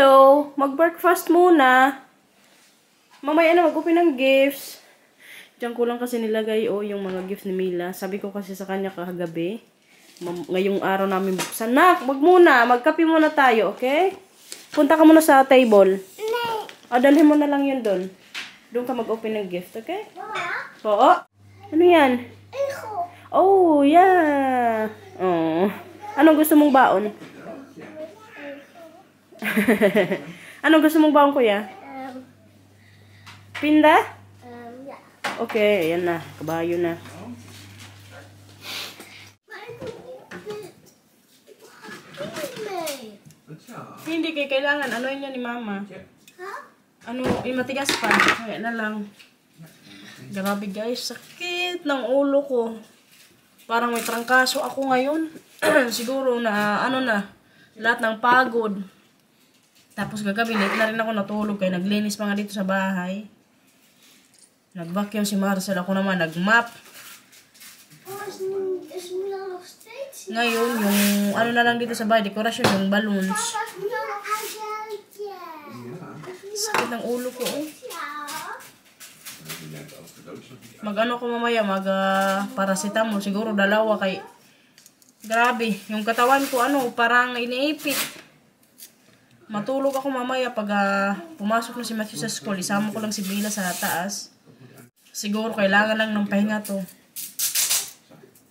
Hello! Mag-breakfast muna. Mamaya na mag-open ng gifts. Diyan ko lang kasi nilagay yung mga gifts ni Mila. Sabi ko kasi sa kanya kagabi. Ngayong araw namin buksan. Nak, wag muna. Magkape muna tayo, okay? Punta ka muna sa table. Dalhin mo na lang yun doon. Doon ka mag-open ng gift, okay? Oo. Ano yan? Oh, yeah. Oh. Anong gusto mong baon? Anong gusto mong baon, kuya? Pinda? Yeah. Okay, ayan na. Kabayo na. Hindi kay kailangan. Ano yun ni mama? Ano, matigas pa. Kaya na lang. Grabe guys, sakit ng ulo ko. Parang may trangkaso ako ngayon. Siguro na, lahat ng pagod. Tapos kagabi, late na rin ako natulog kaya naglinis pa nga dito sa bahay. Nag-vacuum si Marcel. Ako naman, nag-map. Ngayon, yung na lang dito sa bahay, dekorasyon, yung balloons. Sakit ng ulo ko, Mag-ano ko mamaya, paracetamol. Siguro dalawa kay... Grabe, yung katawan ko, parang iniipit. Matulog ako mamaya pag pumasok na si Matthew sa school. Isama ko lang si Mila sa taas. Siguro kailangan lang ng pahinga to.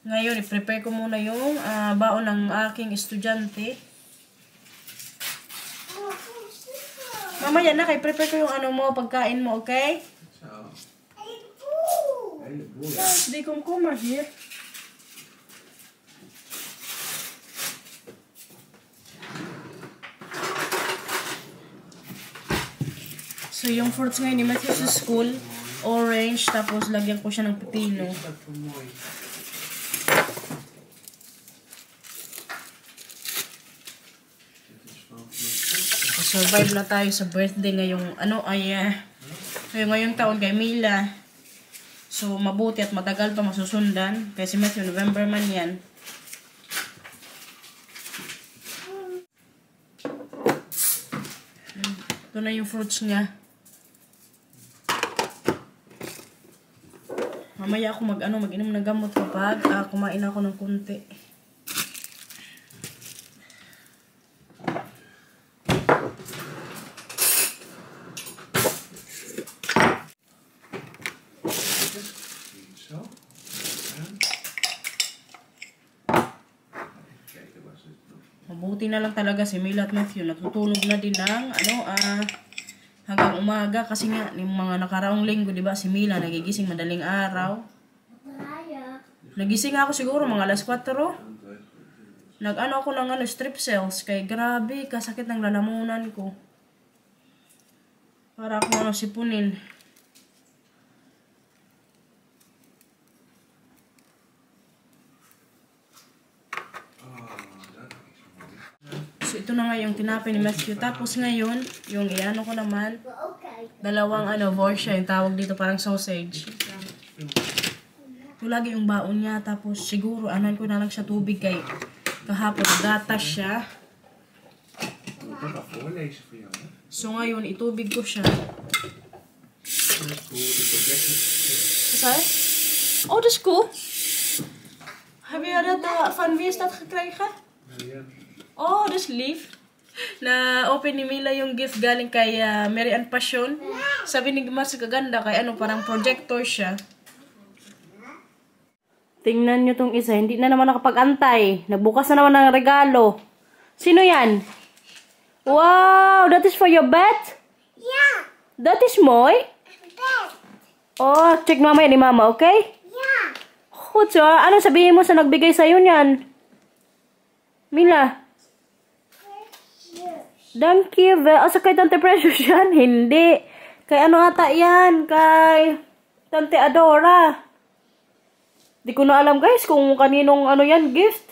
Ngayon, i-prepare ko muna yung baon ng aking estudyante. Mamaya na, prepare ko yung pagkain mo, okay? They come here. So, yung fruits ngayon ni Matthew sa school, orange, tapos lagyan ko siya ng pipino. Survive na tayo sa birthday ngayong, ngayong taon kay Mila. So, mabuti at matagal pa masusundan. Kasi Matthew, November man yan. Ito na yung fruits niya. Mamaya ako mag-inom ng gamot kapag kumain ako ng kunti. Mabuti na lang talaga si Mila at Matthew. Natutulog na din ng hanggang umaga kasi nga yung mga nakaraang linggo, 'di ba? Si Mila nagigising madaling araw. Nagising ako siguro mga alas 4. Ako ng strip cells kay grabe kasakit ng lalamunan ko. Para ako sipunin. So, ito na nga yung tinapay ni Matthew. Tapos ngayon, yung ko naman, dalawang vorsya, yung tawag dito, parang sausage. Ito lagi yung baon niya. Tapos siguro, ko na lang siya tubig kay kahapon, gatas siya. So ngayon, itubig ko siya. Sorry? Oh, dat is cool. Heb je dat, van wie is dat gekregen? Oh, dat is lief. Na-open ni Mila yung gift galing kay Mary Ann Passion. Sabi ni Mars kaganda kay parang projector siya. Tingnan nyo tong isa. Hindi na naman nakapag-antay. Nagbukas na naman ng regalo. Sino yan? Wow! That is for your bed? Yeah. That is Moy? Bed. Oh, check mamaya ni Mama, okay? Yeah. Hutso, ano sabihin mo sa nagbigay sa'yo niyan? Mila? Thank you. Asa kay Tante Precious yan? Hindi. Kay ata yan? Kay Tante Adora. Di ko na alam guys kung kaninong yan, gift.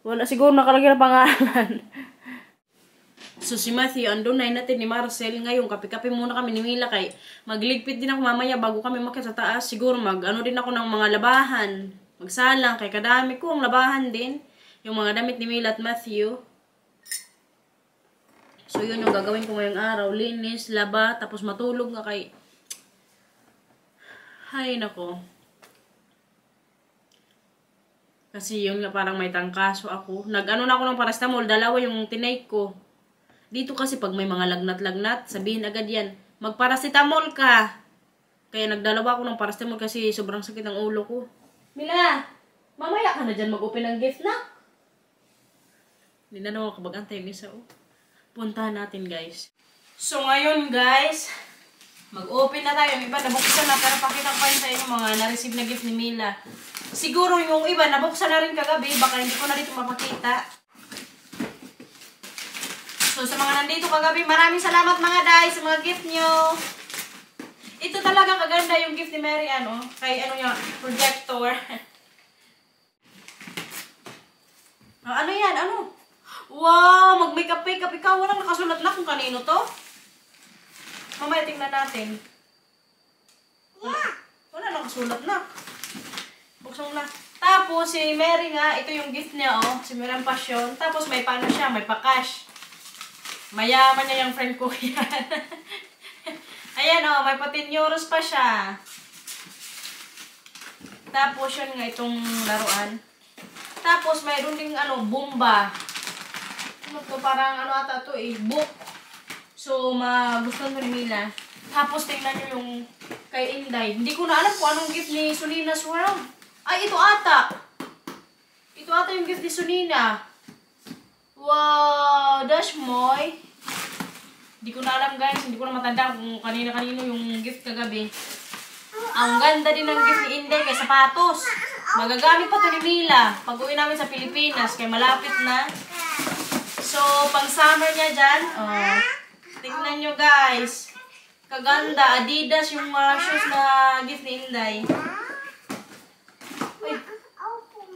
Wala siguro nakalagay na pangalan. So si Matthew, andun na natin ni Marcel. Ngayon, kape-kape muna kami ni Mila kay magligpit din ako mamaya bago kami makita sa taas. Siguro din ako ng mga labahan. Magsalang kay kadami ko ang labahan din. Yung mga damit ni Mila at Matthew. So, yun yung gagawin ko ngayong araw. Linis, laba, tapos matulog nga kay... Hay, nako. Kasi yun nga parang may trangkaso ako. Nag-ano na ako ng paracetamol, dalawa yung tinake ko. Dito kasi pag may mga lagnat-lagnat, sabihin agad yan, magparacetamol ka. Kaya nagdalawa ako ng paracetamol kasi sobrang sakit ang ulo ko. Mila, mamaya ka na dyan mag-open ng gift na. Hindi na naman kapag-antay yung isa, oh. Puntahan natin, guys. So, ngayon, guys, mag-open na tayo. Yung iba, nabuksan na. Pero pakita ko pa rin sa inyo mga na-receive na gift ni Mila. Siguro yung iba, nabuksan na rin kagabi. Baka hindi ko na dito mapakita. So, sa mga nandito kagabi, maraming salamat mga day sa mga gift nyo. Ito talaga kaganda yung gift ni Mary, ano, kay ano yung projector. Ano yan? Ano? Wow! Mag-makeup-makeup ikaw. Walang nakasulat na kung kanino to. Mamaya tingnan natin. Wala nakasulat na. Buksan na. Tapos, si Mary nga, ito yung gift niya, oh. Si Mary Passion. Tapos, may paano siya, may pa-cash. Mayaman niya yung friend ko yan. Ayan, oh, may €10 pa siya. Tapos, yun nga, itong laruan. Tapos, mayroon ding, ano, bomba. Ano to, parang, ano ata to, eh, book. So, magustuhan ko ni Mila. Tapos, tingnan nyo yung kay Inday. Hindi ko na alam kung anong gift ni Sunina's World. Ay, ito ata. Ito ata yung gift ni Sunina. Wow, that's moy. Hindi ko na alam, guys. Hindi ko na matanda kung kanina-kanino yung gift kagabi. Ang ganda din ng gift ni Inday kay sapatos. Magagamit pa to ni Mila pag uwi namin sa Pilipinas kay malapit na. So, pang summer niya dyan. Oh, tingnan nyo, guys. Kaganda. Adidas yung shoes na gift ni Inday. Uy.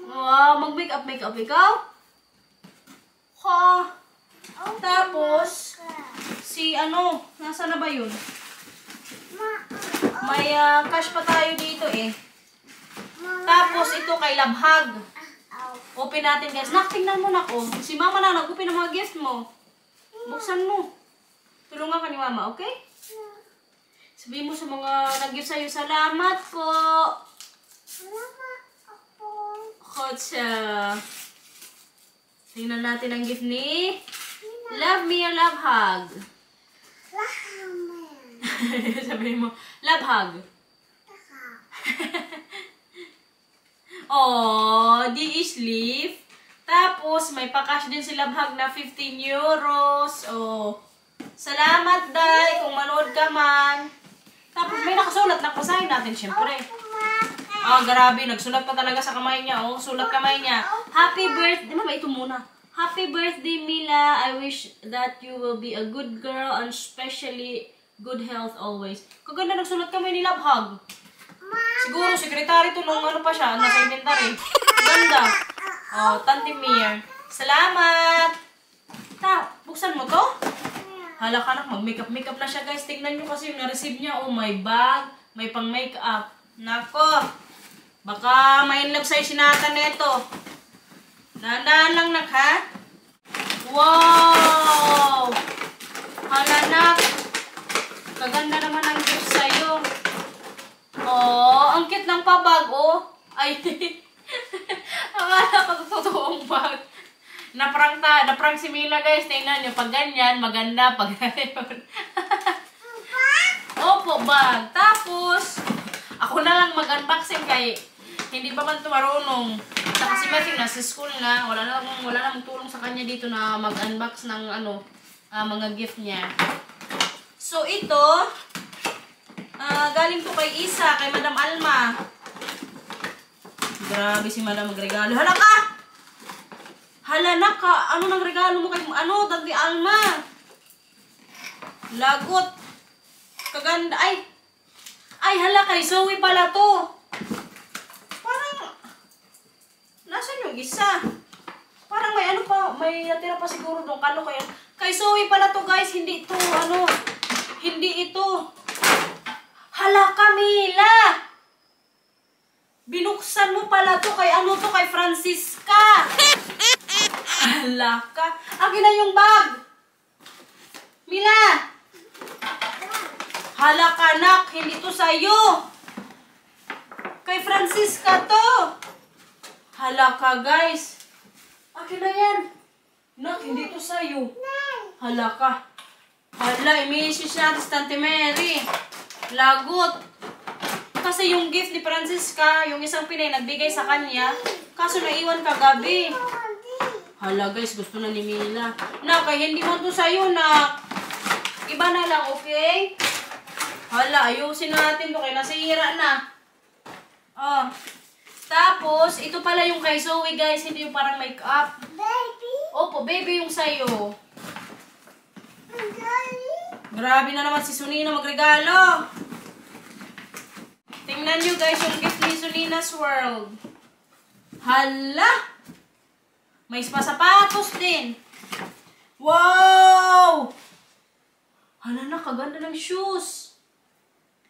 Wow, mag-makeup ikaw? Ha? Tapos, si ano, nasa na ba yun? May cash pa tayo dito eh. Tapos, ito kay Labhag. Open natin, guys. Tingnan mo na ko. Si mama na nag-open ng mga gift mo. Buksan mo. Tulungan ka ni mama, okay? Sabihin mo sa mga nag-gift sa'yo, salamat po. Salamat po. Kotsa. Tingnan natin ang gift ni Love Me or Love Hug. Sabihin mo, Love Hug. Oh, di sleeve. Tapos, may pa-cash din si Love Hug na €15. Oh, salamat, Day, kung manood ka man. Tapos, may nakasulat na pasahin natin, syempre. Oh, grabe, nagsulat pa talaga sa kamay niya. Oh, sulat kamay niya. Happy birthday. Mama, ito muna. Happy birthday, Mila. I wish that you will be a good girl and especially good health always. Kaganda nagsulat kamay ni Love Hug. Siguro, sekretary to nung ano pa siya, nasa inventory. Ganda. Oh, Tante Mir. Salamat! Buksan mo to? Hala ka na, mag-makeup na siya, guys. Tignan nyo kasi yung na-receive niya. Oh, may bag, may pang-makeup. Nako! Baka may inlove sa'yo sinata neto. Dahan-dahan lang, nak, ha? Wow! Hala, nak. Kaganda naman ang gift sa'yo. Oh, ang cute ng pabag, oh. Ay, akala ko totoong bag. Naprank si Mila, guys. Tingnan nyo, pag ganyan, maganda. Pag ganyan. Opo, bag. Tapos, ako na lang mag-unboxing kay hindi pa man ito marunong. Saka si Matthew nasa school na. Wala namang tulong sa kanya dito na mag-unbox ng ano, mga gift niya. So, ito, galing to kay Isa, kay Madam Alma. Grabe si Madam magregalo. Hala ka! Hala na ka! Ano nang regalo mo kay Tante Alma? Lagot! Kaganda. Ay, hala kay Zoe pala to. Parang, nasan yung isa? Parang may ano pa, may natira pa siguro doon. Kalo kaya. Kay Zoe pala to, guys. Hindi ito, hindi ito. Hala, Camila! Binuksan mo pala to kay kay Francisca. Hala ka. Akin na yung bag. Mila! Hala ka, nak. Hindi to sa'yo. Kay Francisca to. Hala ka, guys. Akin na yan. Nak, hindi to sa'yo. Hala ka. Hala, imisis natin si Tante Mary. Lagot. Kasi yung gift ni Francisca, yung isang Pinay nagbigay sa kanya, kaso naiwan kagabi. Hala guys, gusto na ni Mila. Nak, kaya hindi mo to sa'yo, nak. Iba na lang, okay? Hala, ayusin natin to, kaya nasihira na. Oh. Tapos, ito pala yung kay Zoe, guys. Hindi yung parang make-up. Baby. Opo, baby yung sa'yo. Daddy. Grabe na naman si Sunina magregalo. Tingnan nyo, guys, yung gift ni Sunina's World. Hala! May sapatos din. Wow! Hala na, kaganda ng shoes.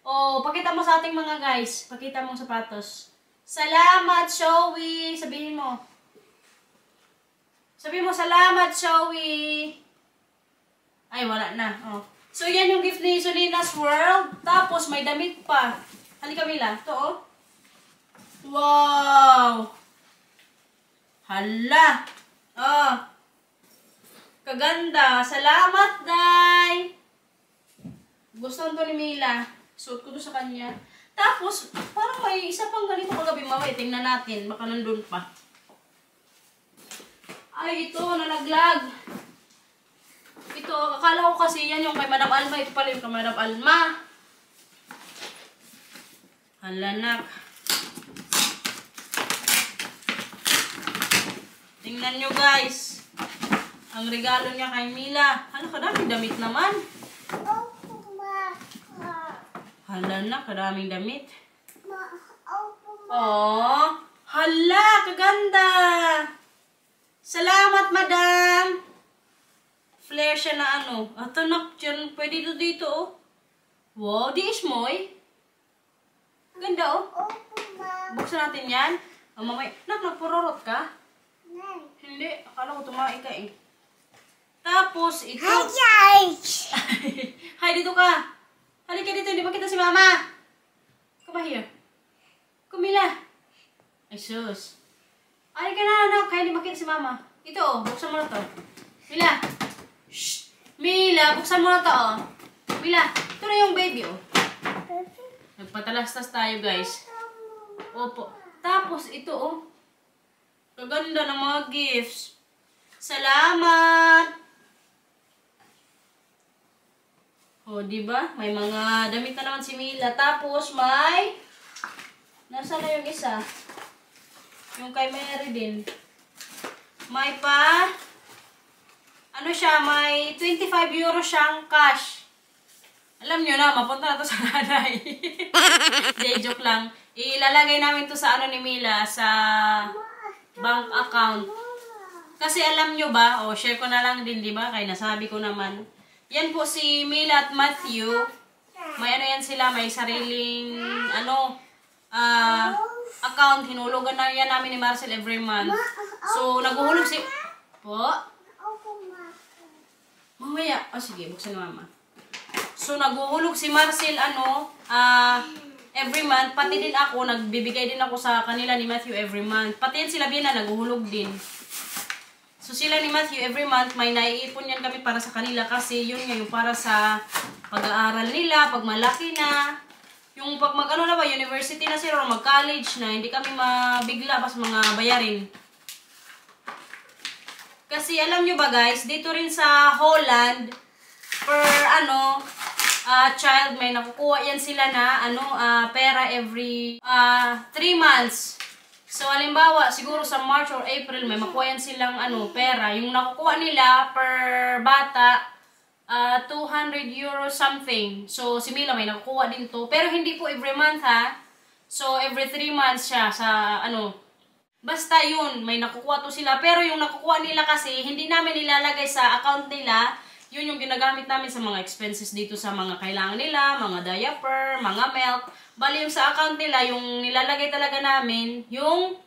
Oh, pakita mo sa ating mga guys. Pakita mo sapatos. Salamat, Showy. Sabihin mo. Sabihin mo, salamat, Showy. Ay, wala na. Oh. So, yan yung gift ni Sunina's World. Tapos, may damit pa. Halika, Mila. Ito, oh. Wow! Hala! Oh. Kaganda. Salamat, Day. Gusto to ni Mila. Suot ko to sa kanya. Tapos, parang may isa pang ganito kagabi, mamaya. Tingnan natin. Baka nandun pa. Ay, ito. Nalaglag. Ito. Akala ko kasi yan yung kay Madam Alma. Ito pala yung kay Madam Alma. Halanak. Tingnan nyo, guys. Ang regalo niya kay Mila. Hala, kadaming damit naman. Hala na, kadaming damit. Oh, hala, kaganda. Salamat, madam. Flare siya na ano. Ito, nak, dyan, pwede ito dito, oh. Wow, di ismoy. Ganda, oh. Buksan natin yan. Oh, mamay. Nak, nagpurorot ka? Hindi, akala ko tumain ka, eh. Tapos, ito. Hi, guys. Hi, dito ka. Halika dito, hindi ba kita si Mama? Come here. Kumila. Ay, sus. Halika na, anak. Kaya hindi makita si Mama. Ito, oh. Buksan mo na to. Mila. Shh. Mila, buksan mo na to, oh. Mila, ito na yung baby, oh. Nagpatalastas tayo, guys. Opo. Tapos, ito, oh. Kaganda ng mga gifts. Salamat! O, diba? May mga damit na naman si Mila. Tapos, may... Nasaan na yung isa? Yung kay Mary din. May pa... Ano siya? May 25 euro siyang cash. Alam nyo na, mapunta na to sa nanay. Day, joke lang. Ilalagay namin to sa ano ni Mila, sa bank account. Kasi alam nyo ba, o share ko na lang din, diba? Kaya nasabi ko naman. Yan po si Mila at Matthew. May ano yan sila, may sariling ano account. Hinulugan na yan namin ni Marcel every month. So, naguhulog si... Po? Mamaya. Oh, sige, buksan na Mama. So, naguhulog si Marcel every month. Pati din ako, nagbibigay din ako sa kanila ni Matthew every month. Pati yan sila Bina, naguhulog din. So, sila ni Matthew, every month, may naiipon yan kami para sa kanila kasi yun nga yung para sa pag-aaral nila, pag malaki na. Yung pag mag-ano na ba, university na sila o mag-college na, hindi kami mabigla pa sa mga bayarin. Kasi alam nyo ba guys, dito rin sa Holland, per child, may nakukuha yan sila na pera every 3 months. So, halimbawa, siguro sa March or April, may makuha yan silang pera. Yung nakukuha nila per bata, 200 euro something. So, si Mila may nakukuha din to. Pero hindi po every month ha. So, every 3 months siya sa Basta yun, may nakukuha to sila. Pero yung nakukuha nila kasi, hindi namin nilalagay sa account nila. Yun yung ginagamit namin sa mga expenses dito sa mga kailangan nila, mga diaper, mga milk. Bali yung sa account nila, yung nilalagay talaga namin, yung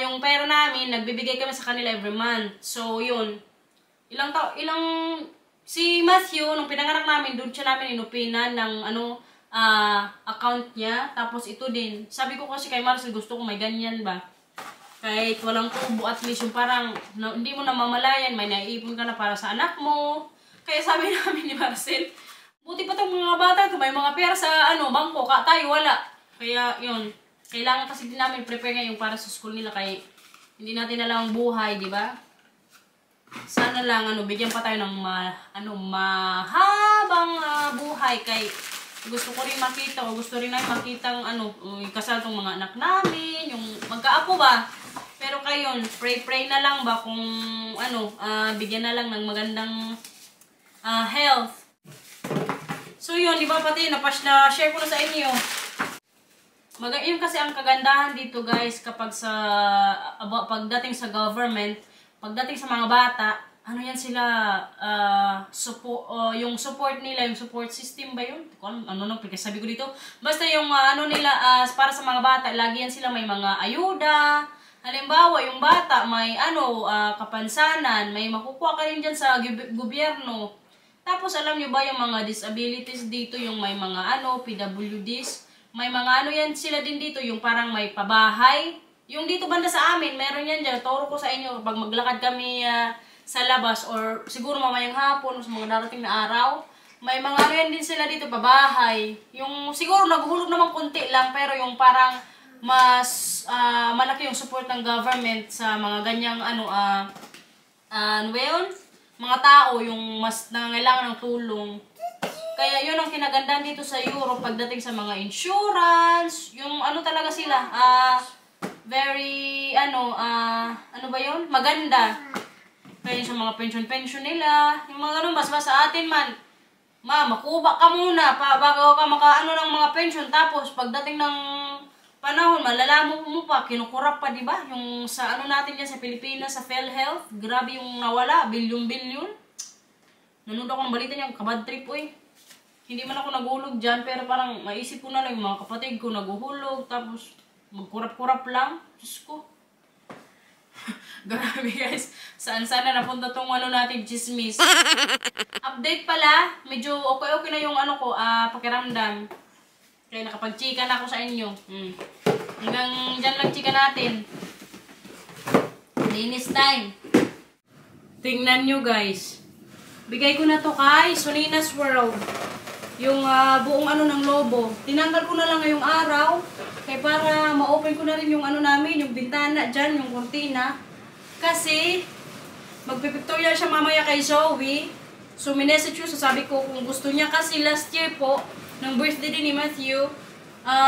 yung pera namin, nagbibigay kami sa kanila every month. So, yun. Ilang Si Matthew, nung pinanganak namin, doon siya namin inupinan ng account niya. Tapos ito din. Sabi ko kasi kay Marcel, gusto ko may ganyan ba? Kahit walang tubo, at least yung parang hindi mo namamalayan, may naiipon ka na para sa anak mo. Kaya sabi namin ni Marcel, buti pa itong mga bata ito, may mga pera sa bangko, tayo wala. Kaya yun, kailangan kasi din namin prepare ngayon para sa school nila, kaya hindi natin na lang ang buhay, di ba? Sana lang bigyan pa tayo ng mahabang buhay, kay gusto ko rin makita, o gusto rin namin makita kasal tong mga anak namin, yung magkaapo ba. Pero kayo, pray na lang ba kung bigyan na lang ng magandang health. So yun, di ba pati share ko na sa inyo. Yun kasi ang kagandahan dito guys, kapag pagdating sa government, pagdating sa mga bata, yan sila, yung support nila, yung support system ba yun? Sabi ko dito. Basta yung nila, para sa mga bata, lagi yan sila may mga ayuda. Halimbawa, yung bata may kapansanan, may makukuha ka rin dyan sa gobyerno. Tapos alam nyo ba yung mga disabilities dito, yung may mga PWDs, may mga yan sila din dito, yung parang may pabahay. Yung dito banda sa amin, meron yan dyan. Turo ko sa inyo, pag maglakad kami sa labas, or siguro mamayang hapon, o sa mga darating na araw, may mga yan din sila dito, pabahay. Yung siguro naghulog naman konti lang, pero yung parang mas malaki yung support ng government sa mga ganyang mga tao, yung mas nangangailangan ng tulong. Kaya yun ang kinagandahan dito sa Europe pagdating sa mga insurance, yung talaga sila, very, maganda. Kaya sa mga pension nila, yung mga mas sa atin man, makuha ka muna, bago ka ng mga pension, tapos pagdating ng panahon, malalaman mo pa, kinukurap pa, di ba? Yung sa natin yan sa Pilipinas, sa PhilHealth, grabe yung nawala, bilyon-bilyon. Nanood ako ng balita niya, kabad trip, Hindi man ako naghulog dyan, pero parang maisip ko na lang yung mga kapatid ko naguhulog, tapos magkurap-kurap lang. Diyos ko. Grabe guys. Saan-sana napunta tong natin, chismis. Update pala, medyo okay na yung pakiramdam. Kaya nakapag-chika na ako sa inyo. Hanggang dyan lang chika natin. Linis time. Tingnan nyo guys. Bigay ko na to kay Sonina's World. Yung buong ng lobo. Tinanggal ko na lang ngayong araw. Kaya para ma-open ko na rin yung namin, yung bintana dyan, yung kortina. Kasi, magpipictorial siya mamaya kay Zoe. So, minessage ko, sabi ko kung gusto niya. Kasi last year po, ng birthday din ni Matthew,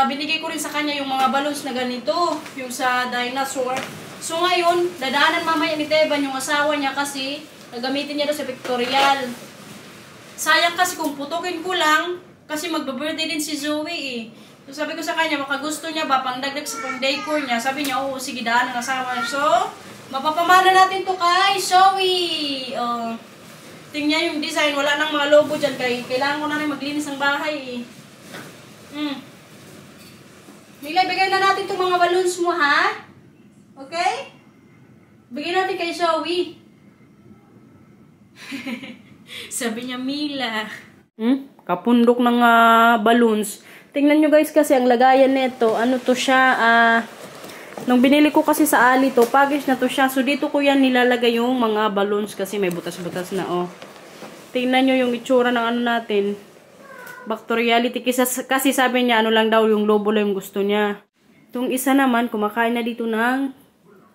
binigay ko rin sa kanya yung mga balloons na ganito. Yung sa dinosaur. So, ngayon, dadaanan mamaya ni Teban yung asawa niya kasi gagamitin niya doon sa pictorial. Sayang kasi kung putukin ko lang, kasi magbe-birthday din si Zoe So sabi ko sa kanya, baka gusto niya ba, pangdagdag sa pang-decor niya. Sabi niya, oo, sige daan ang asawa. So, mapapamana natin to kay Zoe. Tingnan yung design, wala nang mga logo dyan. Kailangan ko na rin maglinis ng bahay Mila, bigay na natin itong mga balloons mo, ha? Okay? Bigay natin kay Zoe. Sabi niya, Mila. Kapundok ng balloons. Tingnan nyo guys kasi ang lagayan nito. Ano to siya? Nung binili ko kasi sa Ali to, package na to siya. So dito ko yan nilalagay yung mga balloons kasi may butas-butas na Tingnan nyo yung itsura ng natin. Back to reality. Kasi sabi niya lang daw yung lobo lang yung gusto niya. Itong isa naman, kumakain na dito ng...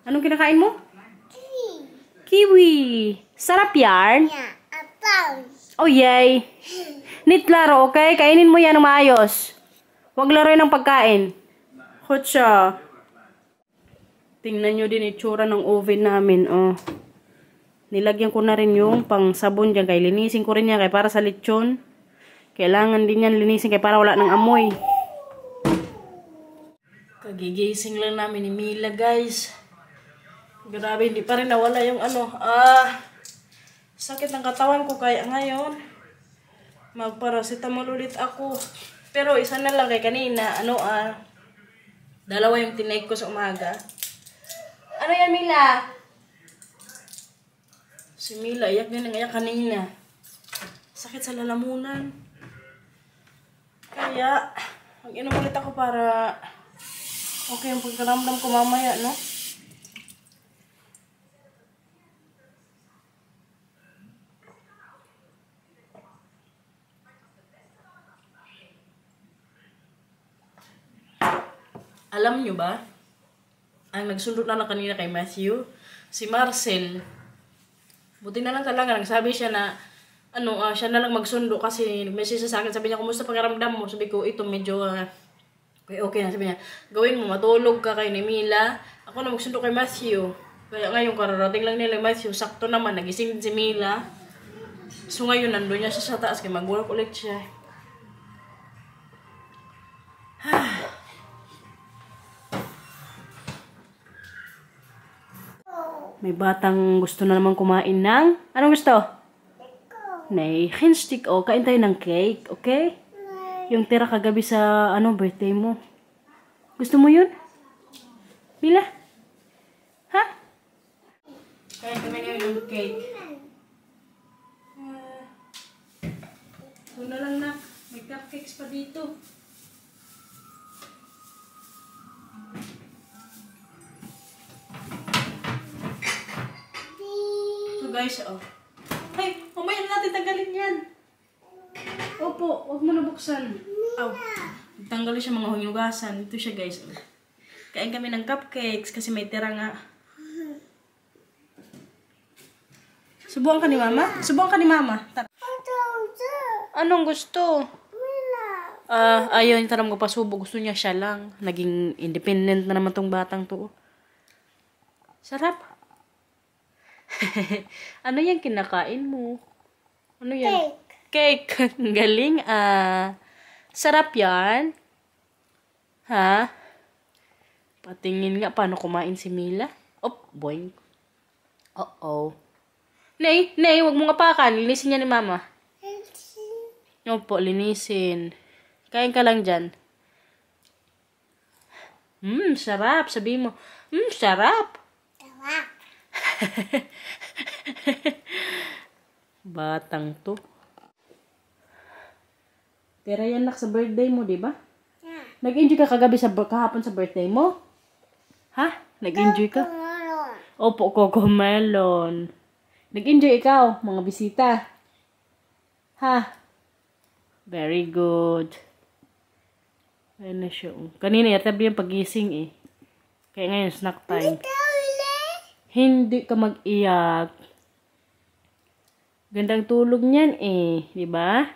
Anong kinakain mo? Kiwi. Sarap yan? Yeah, apple. Oh, yay. Neat laro, okay? Kainin mo yan ng maayos. Huwag laruin ng pagkain. Hotcha. Tingnan nyo din itsura ng oven namin, Nilagyan ko na rin yung pang sabon dyan. Kaya linisin ko rin yan. Kaya para sa lechon. Kailangan din yan linisin. Kaya para wala ng amoy. Kagigising lang namin ni Mila, guys. Grabe, hindi pa rin nawala yung sakit ng katawan ko. Kaya ngayon, magparacetamol ulit ako. Pero isa na lang kay kanina. Dalawa yung tinaik ko sa umaga. Ano yan, Mila? Si Mila, iyak din ng iyak kanina. Sakit sa lalamunan. Kaya, mag-inom ulit ako para okay yung pagkaramdam ko mamaya, no? Alam nyo ba, ang nagsundo na lang kanina kay Matthew, si Marcel. Buti na lang talaga, nagsabi siya na, siya na lang magsundo kasi nag-message siya sa akin. Sabi niya, kumusta pakiramdam mo? Sabi ko, ito medyo, okay na. Sabi niya, gawin mo, matulog ka kay ni Mila. Ako na magsundo kay Matthew. Kaya ngayon, kararating lang nila Matthew. Sakto naman, nagising din si Mila. So ngayon, nandun niya siya sa taas, kaya mag-work ulit siya. May batang gusto na naman kumain ng... Anong gusto? Nay, hinstick o. Kain tayo ng cake, okay? Yung tira kagabi sa birthday mo. Gusto mo yun? Mila? Ha? Kain kami ngayon ng cake. Ito na lang na. May cupcakes pa dito. Guys, Hey, mamaya na natin tanggalin yan. Opo, huwag mo na buksan. Tanggalin siya mga hunyugasan. Ito siya, guys. Kain kami ng cupcakes kasi may tira nga. Subukan ka ni Mama? Subukan ka ni Mama. Anong gusto? Ayaw yung taram ko pa subo. Gusto niya siya lang. Naging independent na naman tong batang to. Sarap. Ano yung kinakain mo? Ano yan? Cake. Galing, Sarap yan. Ha? Patingin nga paano kumain si Mila. Boing. Nay, wag mo nga pakan. Linisin niya ni Mama. Opo, linisin. Kain ka lang dyan. Sarap. Sabi mo. Sarap. Batang to. Pero yan nak sa birthday mo, di ba? Yeah. Nag-enjoy ka kagabi kahapon sa birthday mo? Ha? Nag-enjoy ka? Opo, Cocomelon. Nag-enjoy ikaw, mga bisita. Ha? Very good. Ayan na siya. Kanina yata yung pagising eh. Kaya ngayon snack time. Hindi ka mag-iyak. Gandang tulog niyan eh, di ba?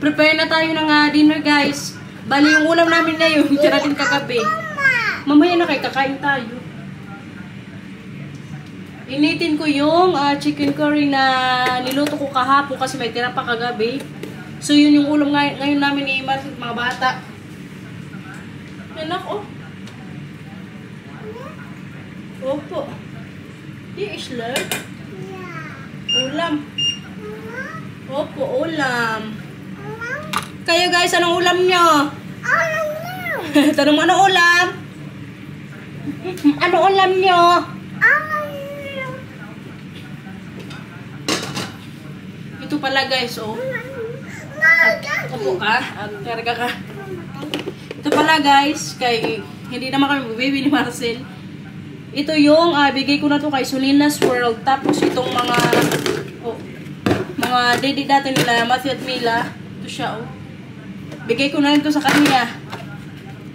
Prepare na tayo ng dinner, guys. Bali yung ulam namin ngayon, tira din kagabi. Mamaya na kayo, kakain tayo. Initin ko yung chicken curry na niluto ko kahapon kasi may tira pa kagabi. So yun yung ulam ngayon namin ni mga bata. Anak, Opo. Di isler? Ulam. Opo, ulam. Kayo guys, anong ulam nyo? Tanong mo, anong ulam? Anong ulam nyo? Ito pala guys, Opo ka? Karga ka. Ito pala guys, hindi naman kami baby ni Marcel. Ito yung bigay ko na to kay Sulinas World. Tapos itong mga daddy dati nila, Matthew at Mila. Ito siya, Bigay ko na rin to sa kanya.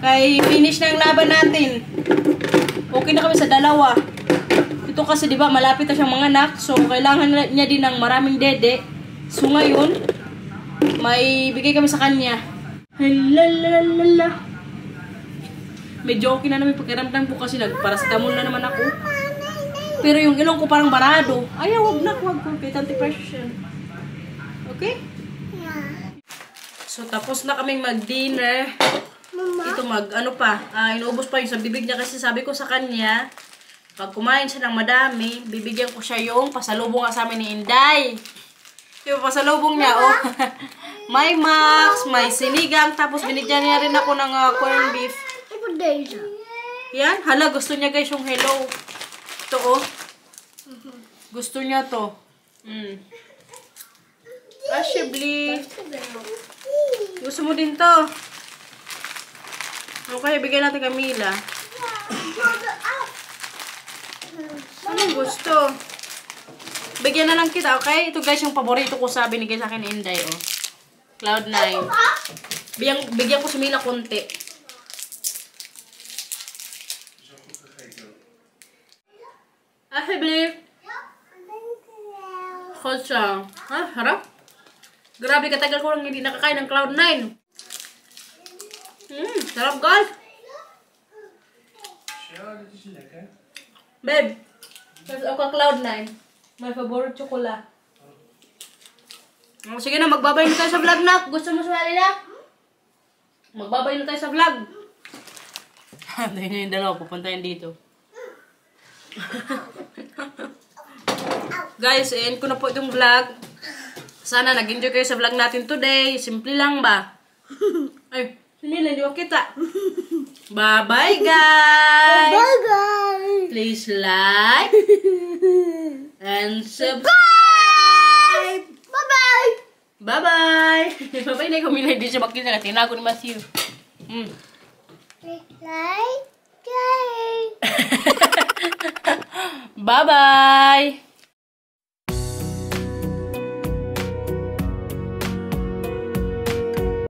Kay finish na yung laban natin. Okay na kami sa dalawa. Ito kasi diba malapit na siyang mga anak. So kailangan niya din ng maraming dede. So ngayon, may bigay kami sa kanya. Halalala. Medyo okay na namin pakiramdam ko kasi nagparasitamol na naman ako. Pero yung ilong ko parang barado. Ayaw, wag na. Kay anti-pressure. Okay? Yeah. So, tapos na kaming mag-dinner. Ito inuubos pa yung sa bibig niya kasi sabi ko sa kanya, pag kumain siya ng madami, bibigyan ko siya yung pasalubong nga sa amin ni Inday. Yung pasalubong niya, may Max, may sinigang, tapos binigyan niya rin ako ng corned beef. Yan, gusto niya guys yung hello. Ito Gusto niya to. Ashibli. Gusto mo din to? Okay, bigyan natin kay Mila. Anong gusto? Bigyan na lang kita, okay? Ito guys, yung paborito ko sabi ni guys sa akin ni Inday, oh. Cloud9. Bigyan ko si Mila konti. Ashibli. Kotsa. Ha? Harap? Grabe, katagal ko lang hindi nakakain ng Cloud9. Sarap guys. Babe, kasi ako Cloud9. My favorite chocolate. Oh, sige na, magbabay na tayo sa vlog na. Gusto mo sumali na? Magbabay na tayo sa vlog. Tingnan nyo yung dalawa, pupuntayin dito. Guys, end ko na po itong vlog. Sana nag-enjoy kayo sa vlog natin today. Simple lang ba? Ay, Mila, hindi ko kita. Bye-bye, guys! Bye, guys! Please like and subscribe! Bye-bye! Bye-bye! Bye-bye na ikaw, Mila. Hindi siya makita na. Tinago ni Matthew. Like, guys! Bye-bye!